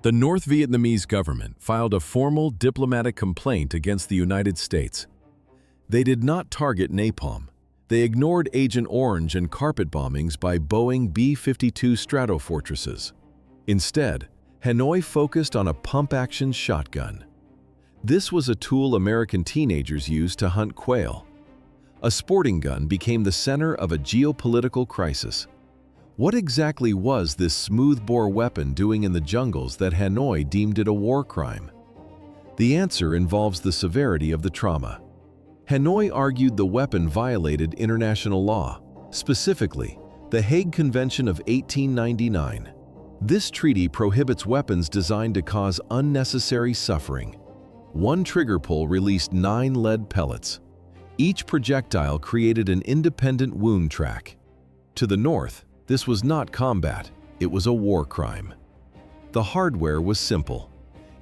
The North Vietnamese government filed a formal diplomatic complaint against the United States. They did not target napalm. They ignored Agent Orange and carpet bombings by Boeing B-52 Stratofortresses. Instead, Hanoi focused on a pump-action shotgun. This was a tool American teenagers used to hunt quail. A sporting gun became the center of a geopolitical crisis. What exactly was this smoothbore weapon doing in the jungles that Hanoi deemed it a war crime? The answer involves the severity of the trauma. Hanoi argued the weapon violated international law, specifically the Hague Convention of 1899. This treaty prohibits weapons designed to cause unnecessary suffering. One trigger pull released 9 lead pellets. Each projectile created an independent wound track. To the north, this was not combat, it was a war crime. The hardware was simple.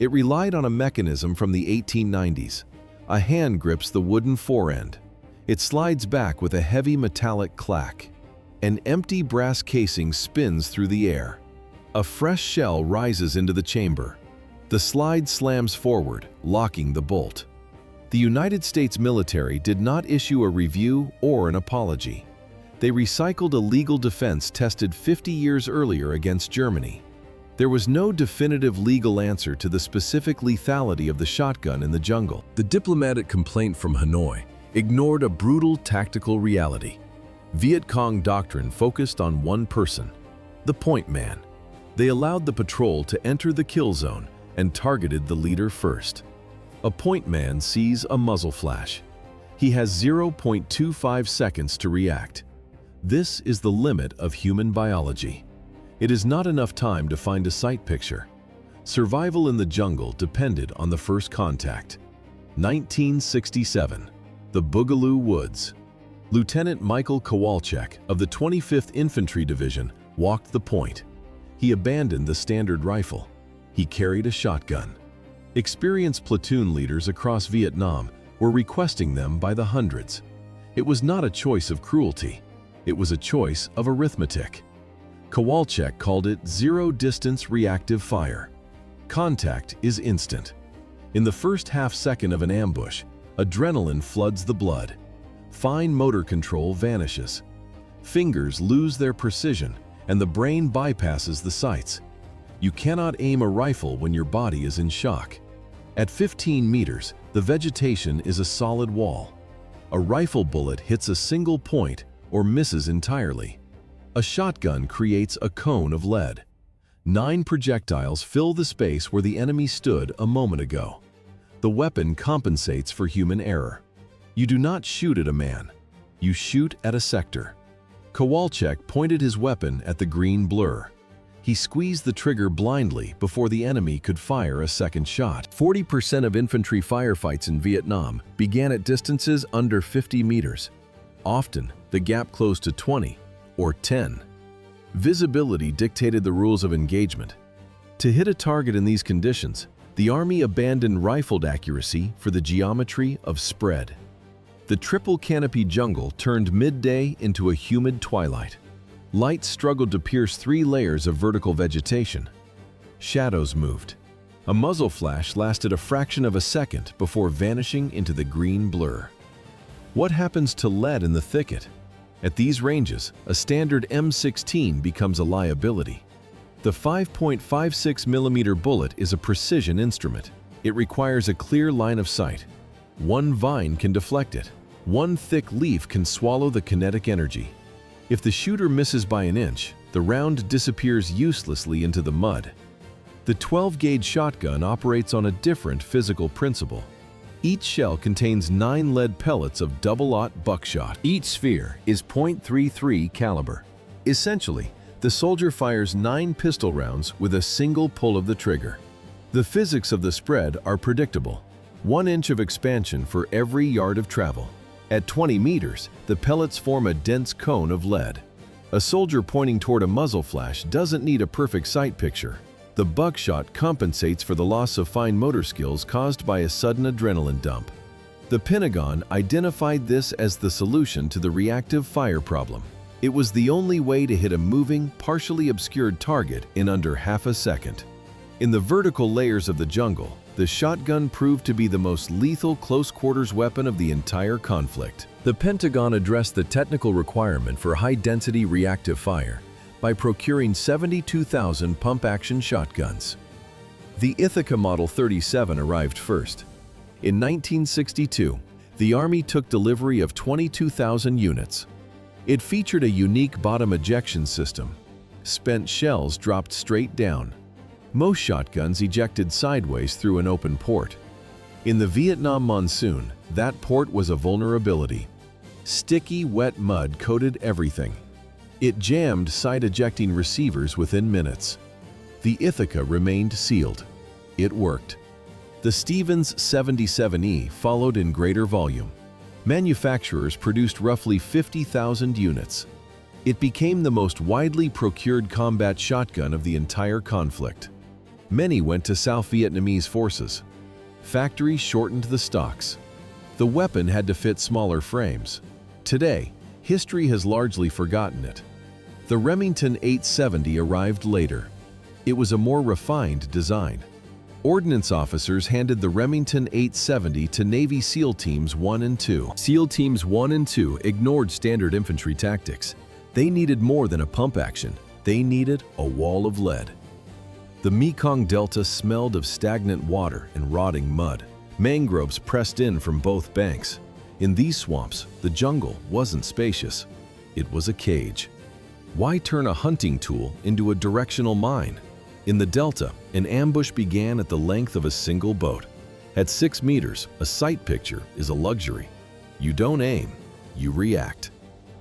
It relied on a mechanism from the 1890s. A hand grips the wooden forend. It slides back with a heavy metallic clack. An empty brass casing spins through the air. A fresh shell rises into the chamber. The slide slams forward, locking the bolt. The United States military did not issue a review or an apology. They recycled a legal defense tested 50 years earlier against Germany. There was no definitive legal answer to the specific lethality of the shotgun in the jungle. The diplomatic complaint from Hanoi ignored a brutal tactical reality. Viet Cong doctrine focused on one person, the point man. They allowed the patrol to enter the kill zone and targeted the leader first. A point man sees a muzzle flash. He has 0.25 seconds to react. This is the limit of human biology. It is not enough time to find a sight picture. Survival in the jungle depended on the first contact. 1967, the Boogaloo Woods. Lieutenant Michael Kowalczyk of the 25th Infantry Division walked the point. He abandoned the standard rifle. He carried a shotgun. Experienced platoon leaders across Vietnam were requesting them by the hundreds. It was not a choice of cruelty. It was a choice of arithmetic. Kowalczyk called it zero-distance reactive fire. Contact is instant. In the first half-second of an ambush, adrenaline floods the blood. Fine motor control vanishes. Fingers lose their precision, and the brain bypasses the sights. You cannot aim a rifle when your body is in shock. At 15 meters, the vegetation is a solid wall. A rifle bullet hits a single point or misses entirely. A shotgun creates a cone of lead. 9 projectiles fill the space where the enemy stood a moment ago. The weapon compensates for human error. You do not shoot at a man. You shoot at a sector. Kowalczyk pointed his weapon at the green blur. He squeezed the trigger blindly before the enemy could fire a second shot. 40% of infantry firefights in Vietnam began at distances under 50 meters. Often, the gap closed to 20 or 10. Visibility dictated the rules of engagement. To hit a target in these conditions, the Army abandoned rifled accuracy for the geometry of spread. The triple canopy jungle turned midday into a humid twilight. Light struggled to pierce 3 layers of vertical vegetation. Shadows moved. A muzzle flash lasted a fraction of a second before vanishing into the green blur. What happens to lead in the thicket? At these ranges, a standard M16 becomes a liability. The 5.56mm bullet is a precision instrument. It requires a clear line of sight. One vine can deflect it. One thick leaf can swallow the kinetic energy. If the shooter misses by an inch, the round disappears uselessly into the mud. The 12-gauge shotgun operates on a different physical principle. Each shell contains 9 lead pellets of double-aught buckshot. Each sphere is .33 caliber. Essentially, the soldier fires 9 pistol rounds with a single pull of the trigger. The physics of the spread are predictable. 1 inch of expansion for every yard of travel. At 20 meters, the pellets form a dense cone of lead. A soldier pointing toward a muzzle flash doesn't need a perfect sight picture. The buckshot compensates for the loss of fine motor skills caused by a sudden adrenaline dump. The Pentagon identified this as the solution to the reactive fire problem. It was the only way to hit a moving, partially obscured target in under half a second. In the vertical layers of the jungle, the shotgun proved to be the most lethal close-quarters weapon of the entire conflict. The Pentagon addressed the technical requirement for high-density reactive fire by procuring 72,000 pump-action shotguns. The Ithaca Model 37 arrived first. In 1962, the Army took delivery of 22,000 units. It featured a unique bottom ejection system. Spent shells dropped straight down. Most shotguns ejected sideways through an open port. In the Vietnam monsoon, that port was a vulnerability. Sticky, wet mud coated everything. It jammed side-ejecting receivers within minutes. The Ithaca remained sealed. It worked. The Stevens 77E followed in greater volume. Manufacturers produced roughly 50,000 units. It became the most widely procured combat shotgun of the entire conflict. Many went to South Vietnamese forces. Factories shortened the stocks. The weapon had to fit smaller frames. Today, history has largely forgotten it. The Remington 870 arrived later. It was a more refined design. Ordnance officers handed the Remington 870 to Navy SEAL Teams 1 and 2. SEAL Teams 1 and 2 ignored standard infantry tactics. They needed more than a pump action. They needed a wall of lead. The Mekong Delta smelled of stagnant water and rotting mud. Mangroves pressed in from both banks. In these swamps, the jungle wasn't spacious. It was a cage. Why turn a hunting tool into a directional mine? In the Delta, an ambush began at the length of a single boat. At 6 meters, a sight picture is a luxury. You don't aim, you react.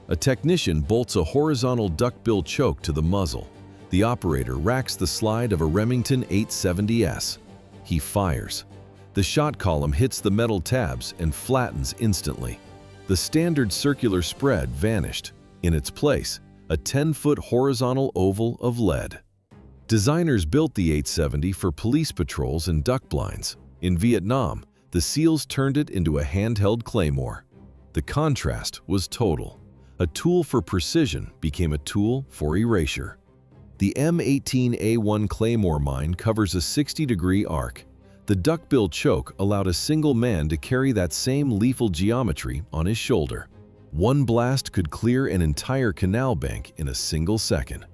A technician bolts a horizontal duckbill choke to the muzzle. The operator racks the slide of a Remington 870S. He fires. The shot column hits the metal tabs and flattens instantly. The standard circular spread vanished. In its place, a 10-foot horizontal oval of lead. Designers built the 870 for police patrols and duck blinds. In Vietnam, the SEALs turned it into a handheld claymore. The contrast was total. A tool for precision became a tool for erasure. The M18A1 Claymore mine covers a 60-degree arc. The duckbill choke allowed a single man to carry that same lethal geometry on his shoulder. One blast could clear an entire canal bank in a single second.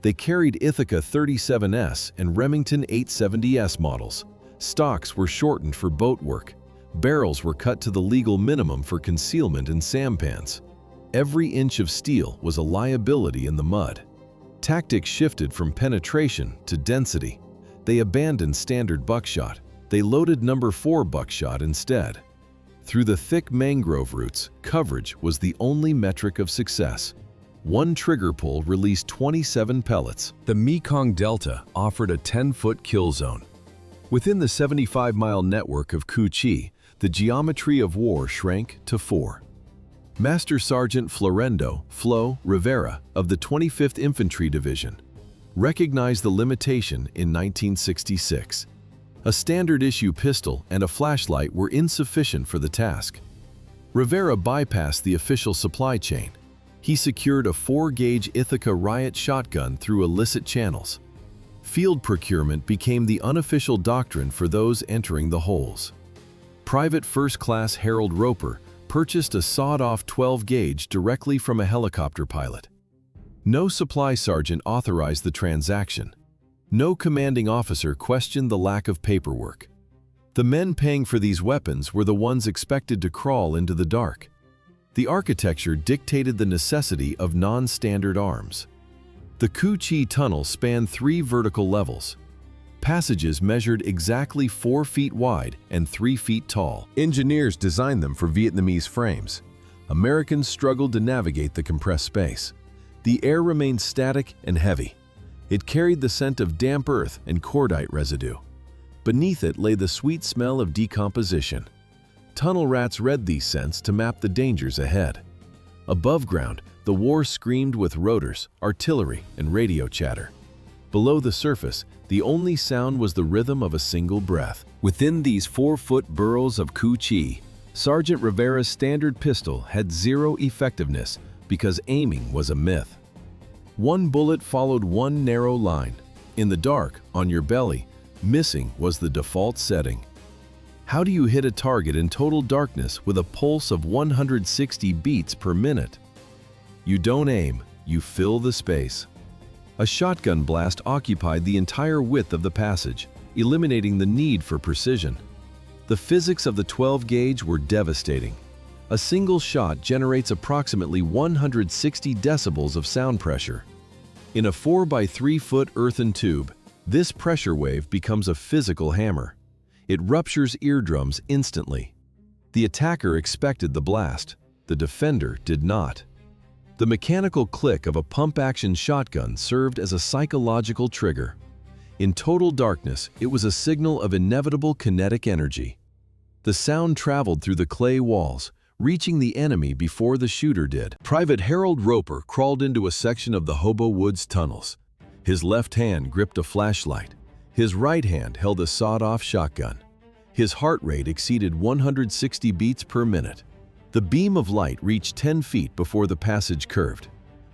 They carried Ithaca 37S and Remington 870S models. Stocks were shortened for boat work. Barrels were cut to the legal minimum for concealment in sampans. Every inch of steel was a liability in the mud. Tactics shifted from penetration to density. They abandoned standard buckshot. They loaded number 4 buckshot instead. Through the thick mangrove roots, coverage was the only metric of success. One trigger pull released 27 pellets. The Mekong Delta offered a 10-foot kill zone. Within the 75-mile network of Cu Chi, the geometry of war shrank to 4. Master Sergeant Florendo Flo Rivera of the 25th Infantry Division recognized the limitation in 1966. A standard-issue pistol and a flashlight were insufficient for the task. Rivera bypassed the official supply chain. He secured a 4-gauge Ithaca riot shotgun through illicit channels. Field procurement became the unofficial doctrine for those entering the holes. Private First Class Harold Roper purchased a sawed-off 12-gauge directly from a helicopter pilot. No supply sergeant authorized the transaction. No commanding officer questioned the lack of paperwork. The men paying for these weapons were the ones expected to crawl into the dark. The architecture dictated the necessity of non-standard arms. The Cu Chi Tunnel spanned 3 vertical levels. Passages measured exactly 4 feet wide and 3 feet tall. Engineers designed them for Vietnamese frames. Americans struggled to navigate the compressed space. The air remained static and heavy. It carried the scent of damp earth and cordite residue. Beneath it lay the sweet smell of decomposition. Tunnel rats read these scents to map the dangers ahead. Above ground, the war screamed with rotors, artillery, and radio chatter. Below the surface, the only sound was the rhythm of a single breath. Within these 4-foot burrows of Cu Chi, Sergeant Rivera's standard pistol had 0 effectiveness because aiming was a myth. One bullet followed one narrow line. In the dark, on your belly, Missing was the default setting. How do you hit a target in total darkness with a pulse of 160 beats per minute? You don't aim, you fill the space. A shotgun blast occupied the entire width of the passage, eliminating the need for precision. The physics of the 12 gauge were devastating. A single shot generates approximately 160 decibels of sound pressure. In a 4 by 3 foot earthen tube, this pressure wave becomes a physical hammer. It ruptures eardrums instantly. The attacker expected the blast. The defender did not. The mechanical click of a pump-action shotgun served as a psychological trigger. In total darkness, it was a signal of inevitable kinetic energy. The sound traveled through the clay walls, reaching the enemy before the shooter did. Private Harold Roper crawled into a section of the Hobo Woods tunnels. His left hand gripped a flashlight. His right hand held a sawed-off shotgun. His heart rate exceeded 160 beats per minute. The beam of light reached 10 feet before the passage curved.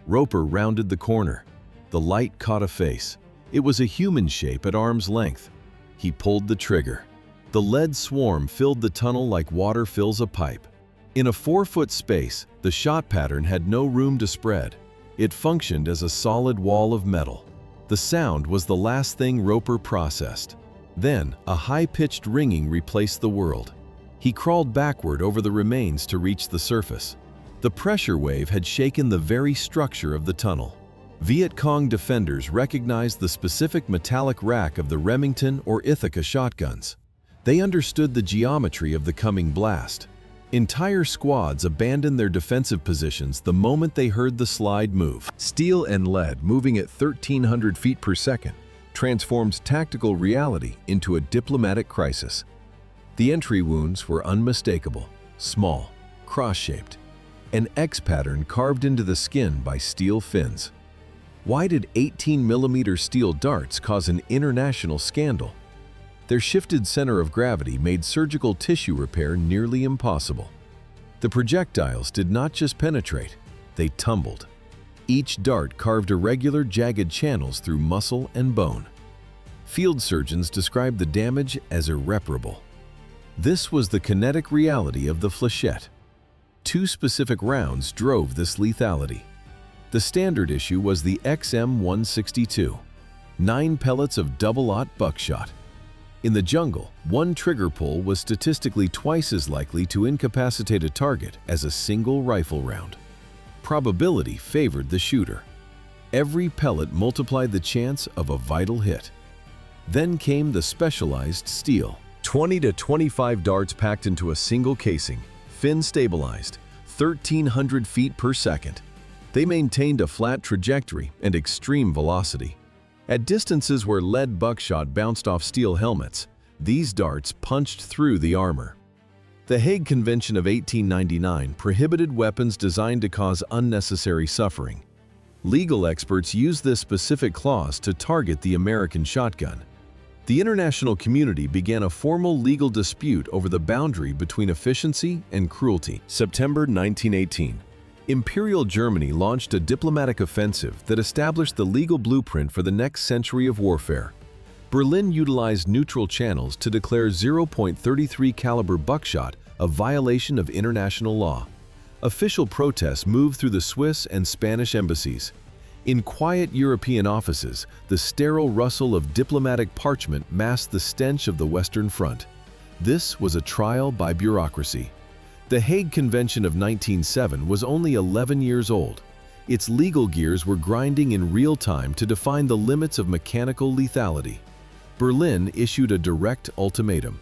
Roper rounded the corner. The light caught a face. It was a human shape at arm's length. He pulled the trigger. The lead swarm filled the tunnel like water fills a pipe. In a 4-foot space, the shot pattern had no room to spread. It functioned as a solid wall of metal. The sound was the last thing Roper processed. Then, a high-pitched ringing replaced the world. He crawled backward over the remains to reach the surface. The pressure wave had shaken the very structure of the tunnel. Viet Cong defenders recognized the specific metallic rack of the Remington or Ithaca shotguns. They understood the geometry of the coming blast. Entire squads abandoned their defensive positions the moment they heard the slide move. Steel and lead moving at 1,300 feet per second transformed tactical reality into a diplomatic crisis. The entry wounds were unmistakable, small, cross-shaped, an X pattern carved into the skin by steel fins. Why did 18mm steel darts cause an international scandal? Their shifted center of gravity made surgical tissue repair nearly impossible. The projectiles did not just penetrate, they tumbled. Each dart carved irregular, jagged channels through muscle and bone. Field surgeons described the damage as irreparable. This was the kinetic reality of the flechette. 2 specific rounds drove this lethality. The standard issue was the XM-162, 9 pellets of double-aught buckshot. In the jungle, 1 trigger pull was statistically twice as likely to incapacitate a target as a single rifle round. Probability favored the shooter. Every pellet multiplied the chance of a vital hit. Then came the specialized steel. 20 to 25 darts packed into a single casing, fin stabilized, 1,300 feet per second. They maintained a flat trajectory and extreme velocity. At distances where lead buckshot bounced off steel helmets, these darts punched through the armor. The Hague Convention of 1899 prohibited weapons designed to cause unnecessary suffering. Legal experts used this specific clause to target the American shotgun. The international community began a formal legal dispute over the boundary between efficiency and cruelty. September 1918. Imperial Germany launched a diplomatic offensive that established the legal blueprint for the next century of warfare. Berlin utilized neutral channels to declare .33 caliber buckshot a violation of international law. Official protests moved through the Swiss and Spanish embassies. In quiet European offices, the sterile rustle of diplomatic parchment masked the stench of the Western Front. This was a trial by bureaucracy. The Hague Convention of 1907 was only 11 years old. Its legal gears were grinding in real time to define the limits of mechanical lethality. Berlin issued a direct ultimatum.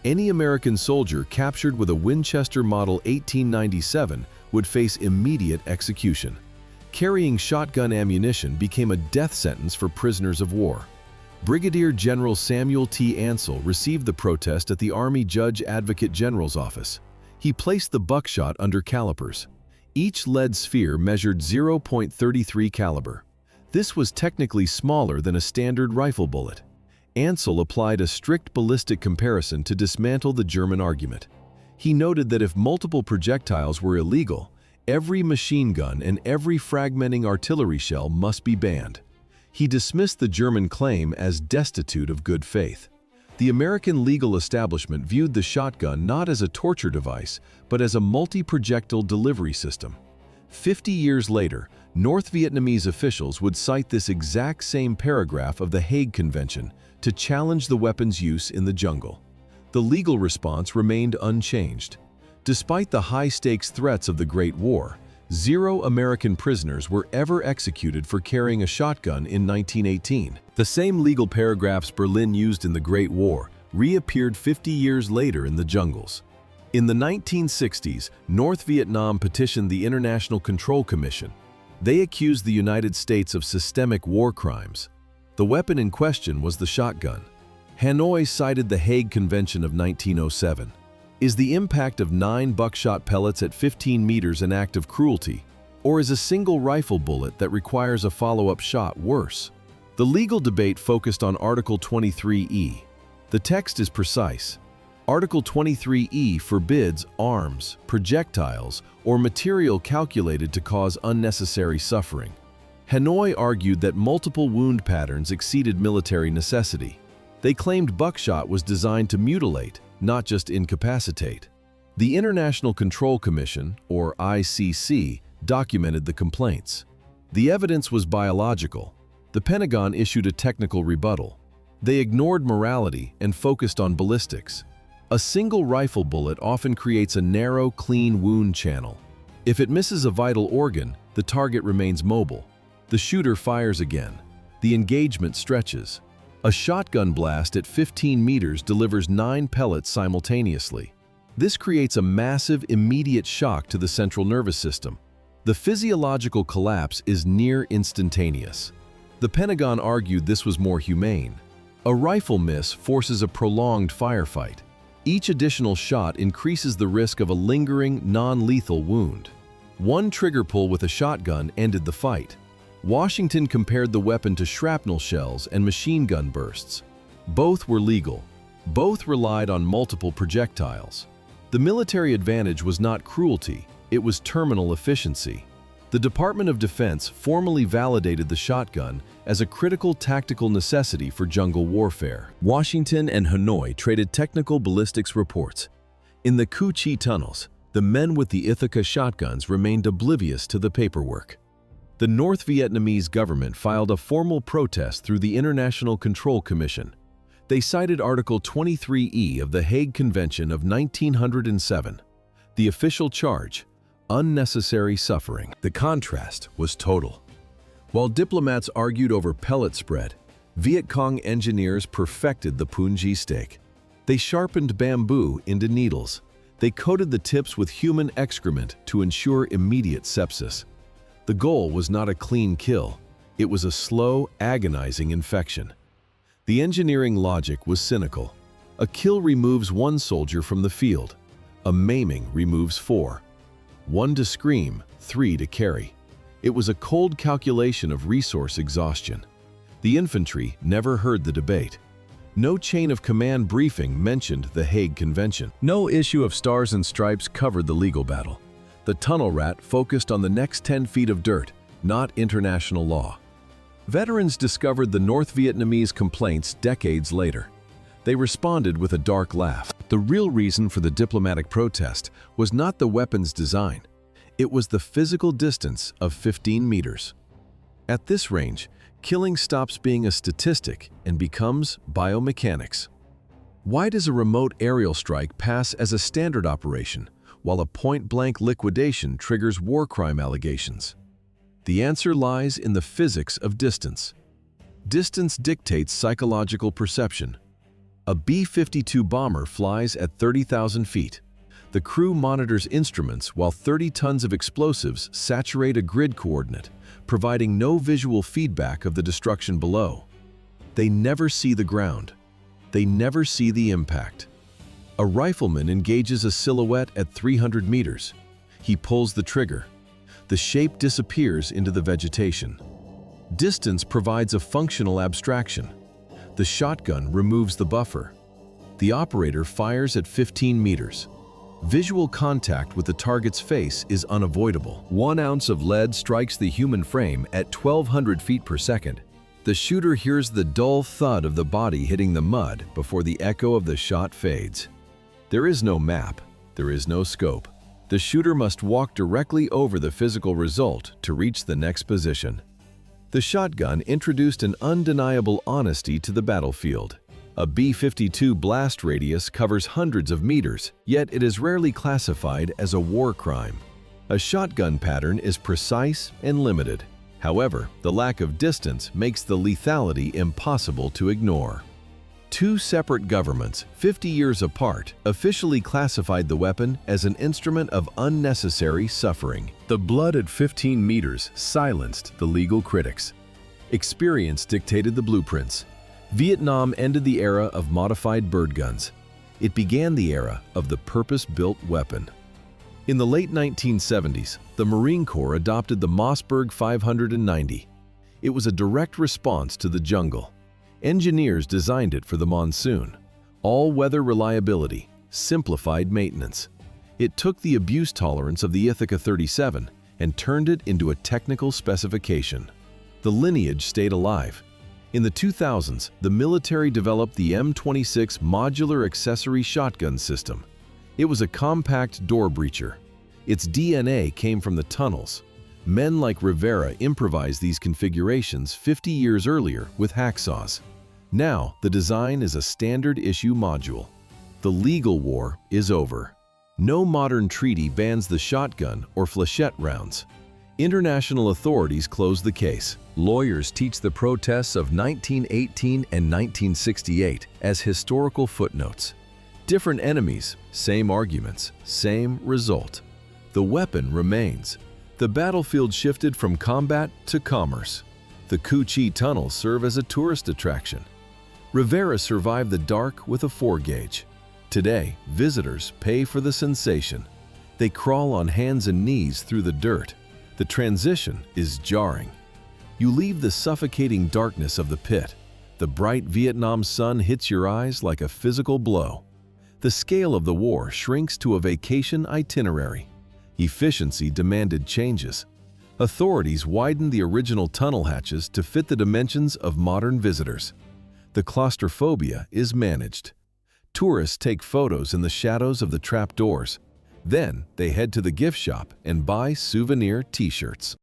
Any American soldier captured with a Winchester Model 1897 would face immediate execution. Carrying shotgun ammunition became a death sentence for prisoners of war. Brigadier General Samuel T. Ansel received the protest at the Army Judge Advocate General's office. He placed the buckshot under calipers. Each lead sphere measured .33 caliber. This was technically smaller than a standard rifle bullet. Ansel applied a strict ballistic comparison to dismantle the German argument. He noted that if multiple projectiles were illegal, every machine gun and every fragmenting artillery shell must be banned. He dismissed the German claim as destitute of good faith. The American legal establishment viewed the shotgun not as a torture device, but as a multi-projectile delivery system. 50 years later, North Vietnamese officials would cite this exact same paragraph of the Hague Convention to challenge the weapon's use in the jungle. The legal response remained unchanged. Despite the high-stakes threats of the Great War, 0 American prisoners were ever executed for carrying a shotgun in 1918. The same legal paragraphs Berlin used in the Great War reappeared 50 years later in the jungles. In the 1960s, North Vietnam petitioned the International Control Commission. They accused the United States of systemic war crimes. The weapon in question was the shotgun. Hanoi cited the Hague Convention of 1907. Is the impact of 9 buckshot pellets at 15 meters an act of cruelty, or is a single rifle bullet that requires a follow-up shot worse? The legal debate focused on Article 23E. The text is precise. Article 23E forbids arms, projectiles, or material calculated to cause unnecessary suffering. Hanoi argued that multiple wound patterns exceeded military necessity. They claimed buckshot was designed to mutilate, not just incapacitate. The International Control Commission, or ICC, documented the complaints. The evidence was biological. The Pentagon issued a technical rebuttal. They ignored morality and focused on ballistics. A single rifle bullet often creates a narrow, clean wound channel. If it misses a vital organ, the target remains mobile. The shooter fires again. The engagement stretches. A shotgun blast at 15 meters delivers 9 pellets simultaneously. This creates a massive, immediate shock to the central nervous system. The physiological collapse is near instantaneous. The Pentagon argued this was more humane. A rifle miss forces a prolonged firefight. Each additional shot increases the risk of a lingering, non-lethal wound. One trigger pull with a shotgun ended the fight. Washington compared the weapon to shrapnel shells and machine gun bursts. Both were legal. Both relied on multiple projectiles. The military advantage was not cruelty, it was terminal efficiency. The Department of Defense formally validated the shotgun as a critical tactical necessity for jungle warfare. Washington and Hanoi traded technical ballistics reports. In the Cu Chi tunnels, the men with the Ithaca shotguns remained oblivious to the paperwork. The North Vietnamese government filed a formal protest through the International Control Commission. They cited Article 23E of the Hague Convention of 1907. The official charge: unnecessary suffering. The contrast was total. While diplomats argued over pellet spread, Viet Cong engineers perfected the punji steak. They sharpened bamboo into needles. They coated the tips with human excrement to ensure immediate sepsis. The goal was not a clean kill. It was a slow, agonizing infection. The engineering logic was cynical. A kill removes 1 soldier from the field. A maiming removes 4. 1 to scream, 3 to carry. It was a cold calculation of resource exhaustion. The infantry never heard the debate. No chain of command briefing mentioned the Hague Convention. No issue of Stars and Stripes covered the legal battle. The tunnel rat focused on the next 10 feet of dirt, not international law. Veterans discovered the North Vietnamese complaints decades later. They responded with a dark laugh. The real reason for the diplomatic protest was not the weapon's design. It was the physical distance of 15 meters. At this range, killing stops being a statistic and becomes biomechanics. Why does a remote aerial strike pass as a standard operation, while a point-blank liquidation triggers war crime allegations? The answer lies in the physics of distance. Distance dictates psychological perception. A B-52 bomber flies at 30,000 feet. The crew monitors instruments while 30 tons of explosives saturate a grid coordinate, providing no visual feedback of the destruction below. They never see the ground. They never see the impact. A rifleman engages a silhouette at 300 meters. He pulls the trigger. The shape disappears into the vegetation. Distance provides a functional abstraction. The shotgun removes the buffer. The operator fires at 15 meters. Visual contact with the target's face is unavoidable. 1 ounce of lead strikes the human frame at 1,200 feet per second. The shooter hears the dull thud of the body hitting the mud before the echo of the shot fades. There is no map, there is no scope. The shooter must walk directly over the physical result to reach the next position. The shotgun introduced an undeniable honesty to the battlefield. A B-52 blast radius covers hundreds of meters, yet it is rarely classified as a war crime. A shotgun pattern is precise and limited. However, the lack of distance makes the lethality impossible to ignore. Two separate governments, 50 years apart, officially classified the weapon as an instrument of unnecessary suffering. The blood at 15 meters silenced the legal critics. Experience dictated the blueprints. Vietnam ended the era of modified bird guns. It began the era of the purpose-built weapon. In the late 1970s, the Marine Corps adopted the Mossberg 590. It was a direct response to the jungle. Engineers designed it for the monsoon. All-weather reliability, simplified maintenance. It took the abuse tolerance of the Ithaca 37 and turned it into a technical specification. The lineage stayed alive. In the 2000s, the military developed the M26 modular accessory shotgun system. It was a compact door breacher. Its DNA came from the tunnels. Men like Rivera improvised these configurations 50 years earlier with hacksaws. Now, the design is a standard-issue module. The legal war is over. No modern treaty bans the shotgun or flechette rounds. International authorities close the case. Lawyers teach the protests of 1918 and 1968 as historical footnotes. Different enemies, same arguments, same result. The weapon remains. The battlefield shifted from combat to commerce. The Cu Chi tunnels serve as a tourist attraction. Rivera survived the dark with a 4-gauge. Today, visitors pay for the sensation. They crawl on hands and knees through the dirt. The transition is jarring. You leave the suffocating darkness of the pit. The bright Vietnam sun hits your eyes like a physical blow. The scale of the war shrinks to a vacation itinerary. Efficiency demanded changes. Authorities widened the original tunnel hatches to fit the dimensions of modern visitors. The claustrophobia is managed. Tourists take photos in the shadows of the trapdoors. Then they head to the gift shop and buy souvenir t-shirts.